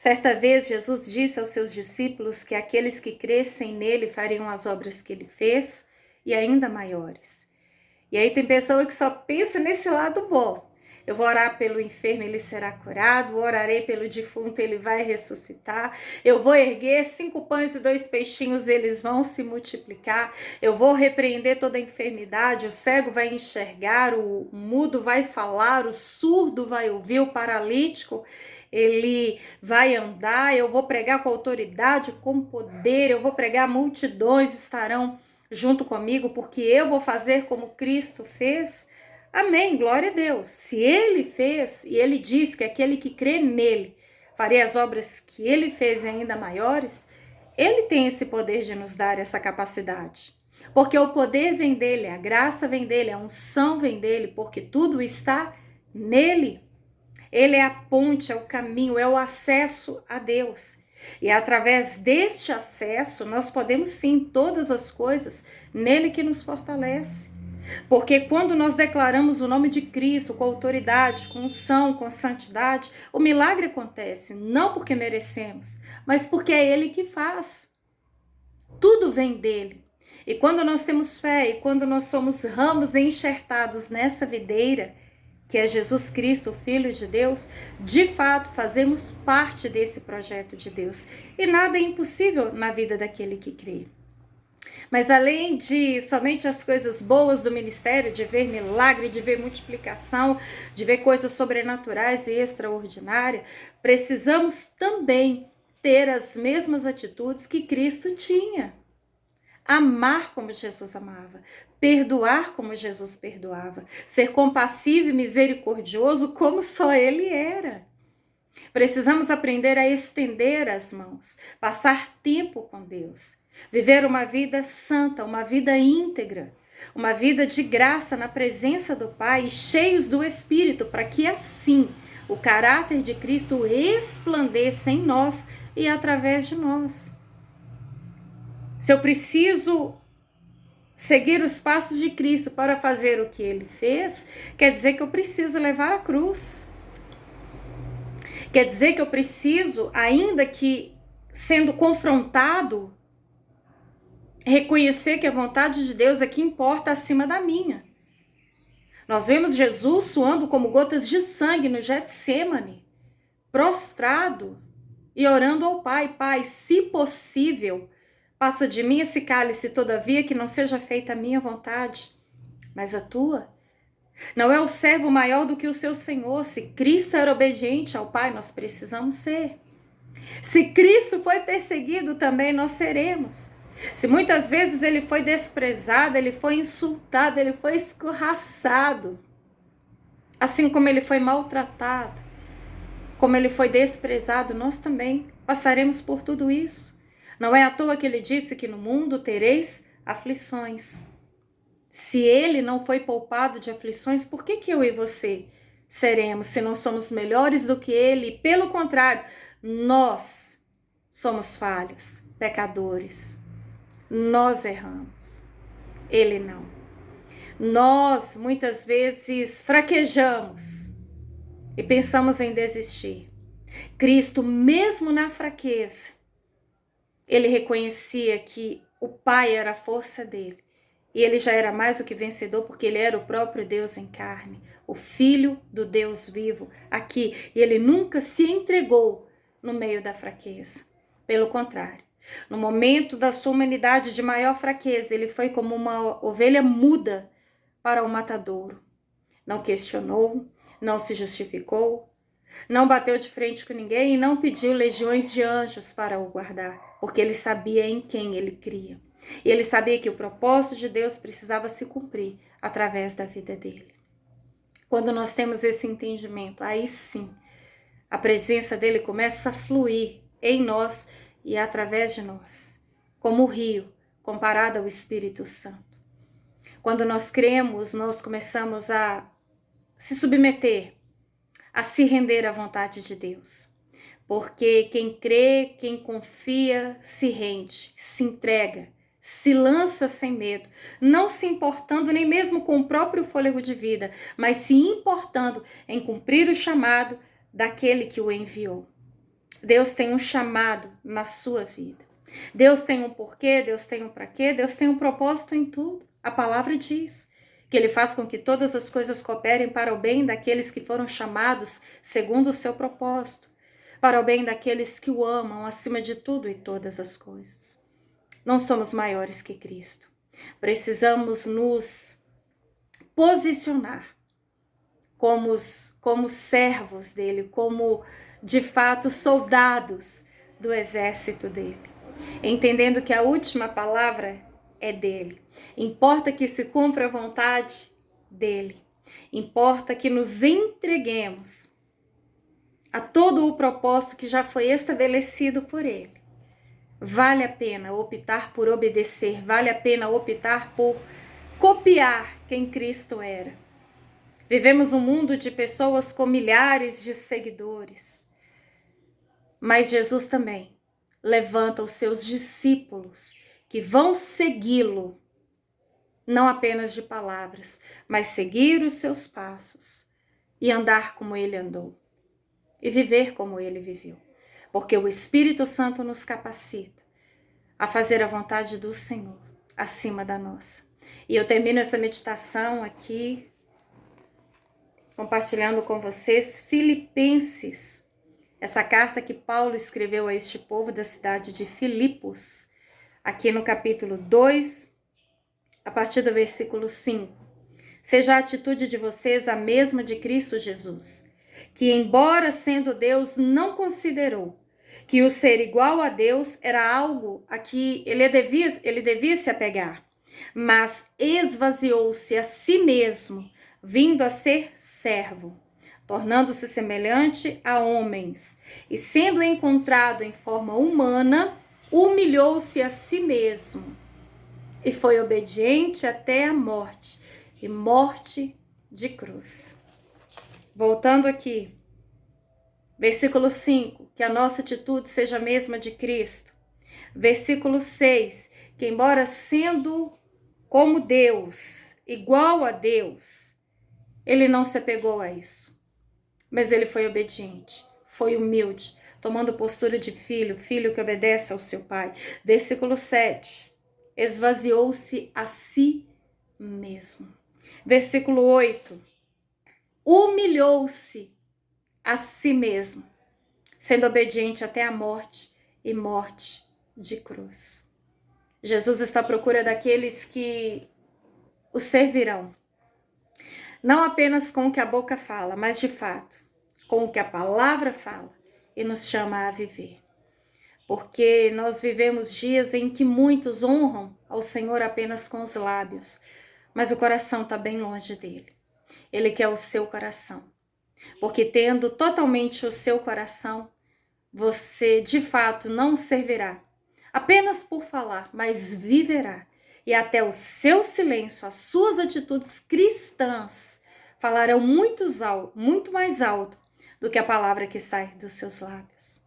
Certa vez Jesus disse aos seus discípulos que aqueles que crescem nele fariam as obras que ele fez e ainda maiores. E aí tem pessoa que só pensa nesse lado bom. Eu vou orar pelo enfermo, ele será curado. Orarei pelo defunto, ele vai ressuscitar. Eu vou erguer 5 pães e 2 peixinhos, eles vão se multiplicar. Eu vou repreender toda a enfermidade. O cego vai enxergar, o mudo vai falar, o surdo vai ouvir, o paralítico ele vai andar. Eu vou pregar com autoridade, com poder. Eu vou pregar, multidões estarão junto comigo, porque eu vou fazer como Cristo fez. Amém, glória a Deus. Se ele fez, e ele diz que aquele que crê nele faria as obras que ele fez e ainda maiores, ele tem esse poder de nos dar essa capacidade. Porque o poder vem dele, a graça vem dele, a unção vem dele, porque tudo está nele. Ele é a ponte, é o caminho, é o acesso a Deus. E através deste acesso, nós podemos sim todas as coisas nele que nos fortalece. Porque quando nós declaramos o nome de Cristo com autoridade, com unção, com santidade, o milagre acontece, não porque merecemos, mas porque é Ele que faz. Tudo vem dele. E quando nós temos fé e quando nós somos ramos enxertados nessa videira, que é Jesus Cristo, o Filho de Deus, de fato fazemos parte desse projeto de Deus. E nada é impossível na vida daquele que crê. Mas além de somente as coisas boas do ministério, de ver milagre, de ver multiplicação, de ver coisas sobrenaturais e extraordinárias, precisamos também ter as mesmas atitudes que Cristo tinha. Amar como Jesus amava, perdoar como Jesus perdoava, ser compassivo e misericordioso como só Ele era. Precisamos aprender a estender as mãos, passar tempo com Deus. Viver uma vida santa, uma vida íntegra, uma vida de graça na presença do Pai, cheios do Espírito, para que assim o caráter de Cristo resplandeça em nós e através de nós. Se eu preciso seguir os passos de Cristo para fazer o que Ele fez, quer dizer que eu preciso levar a cruz. Quer dizer que eu preciso, ainda que sendo confrontado, reconhecer que a vontade de Deus é que importa acima da minha. Nós vemos Jesus suando como gotas de sangue no Getsêmani, prostrado e orando ao Pai: Pai, se possível, passa de mim esse cálice, todavia que não seja feita a minha vontade, mas a tua. Não é o servo maior do que o seu Senhor. Se Cristo era obediente ao Pai, nós precisamos ser. Se Cristo foi perseguido, também nós seremos. Se muitas vezes ele foi desprezado, ele foi insultado, ele foi escorraçado, assim como ele foi maltratado, como ele foi desprezado, nós também passaremos por tudo isso. Não é à toa que ele disse que no mundo tereis aflições. Se ele não foi poupado de aflições, por que eu e você seremos, se não somos melhores do que ele? Pelo contrário, nós somos falhos, pecadores. Nós erramos, ele não. Nós muitas vezes fraquejamos e pensamos em desistir. Cristo, mesmo na fraqueza, ele reconhecia que o Pai era a força dele. E ele já era mais do que vencedor, porque ele era o próprio Deus em carne, o Filho do Deus vivo aqui. E ele nunca se entregou no meio da fraqueza. Pelo contrário, no momento da sua humanidade de maior fraqueza, ele foi como uma ovelha muda para o matadouro. Não questionou, não se justificou, não bateu de frente com ninguém e não pediu legiões de anjos para o guardar, porque ele sabia em quem ele cria. E ele sabia que o propósito de Deus precisava se cumprir através da vida dele. Quando nós temos esse entendimento, aí sim, a presença dele começa a fluir em nós e através de nós, como o rio comparado ao Espírito Santo. Quando nós cremos, nós começamos a se submeter, a se render à vontade de Deus. Porque quem crê, quem confia, se rende, se entrega, se lança sem medo, não se importando nem mesmo com o próprio fôlego de vida, mas se importando em cumprir o chamado daquele que o enviou. Deus tem um chamado na sua vida. Deus tem um porquê, Deus tem um para quê, Deus tem um propósito em tudo. A palavra diz que Ele faz com que todas as coisas cooperem para o bem daqueles que foram chamados segundo o seu propósito, para o bem daqueles que o amam acima de tudo e todas as coisas. Não somos maiores que Cristo. Precisamos nos posicionar como servos dele, como de fato soldados do exército dele, entendendo que a última palavra é dele. Importa que se cumpra a vontade dele. Importa que nos entreguemos a todo o propósito que já foi estabelecido por ele. Vale a pena optar por obedecer, vale a pena optar por copiar quem Cristo era. Vivemos um mundo de pessoas com milhares de seguidores, mas Jesus também levanta os seus discípulos que vão segui-lo, não apenas de palavras, mas seguir os seus passos e andar como ele andou e viver como ele viveu, porque o Espírito Santo nos capacita a fazer a vontade do Senhor acima da nossa. E eu termino essa meditação aqui compartilhando com vocês Filipenses, essa carta que Paulo escreveu a este povo da cidade de Filipos, aqui no capítulo 2, a partir do versículo 5. Seja a atitude de vocês a mesma de Cristo Jesus, que embora sendo Deus, não considerou que o ser igual a Deus era algo a que ele devia se apegar, mas esvaziou-se a si mesmo, vindo a ser servo, tornando-se semelhante a homens, e sendo encontrado em forma humana, humilhou-se a si mesmo, e foi obediente até a morte, e morte de cruz. Voltando aqui, versículo 5, que a nossa atitude seja a mesma de Cristo. Versículo 6, que embora sendo como Deus, igual a Deus, ele não se apegou a isso, mas ele foi obediente, foi humilde, tomando postura de filho, filho que obedece ao seu pai. Versículo 7, esvaziou-se a si mesmo. Versículo 8, humilhou-se a si mesmo, sendo obediente até a morte e morte de cruz. Jesus está à procura daqueles que o servirão, não apenas com o que a boca fala, mas de fato, com o que a palavra fala e nos chama a viver. Porque nós vivemos dias em que muitos honram ao Senhor apenas com os lábios, mas o coração está bem longe dele. Ele quer o seu coração. Porque tendo totalmente o seu coração, você de fato não servirá apenas por falar, mas viverá. E até o seu silêncio, as suas atitudes cristãs falarão muito mais alto do que a palavra que sai dos seus lábios.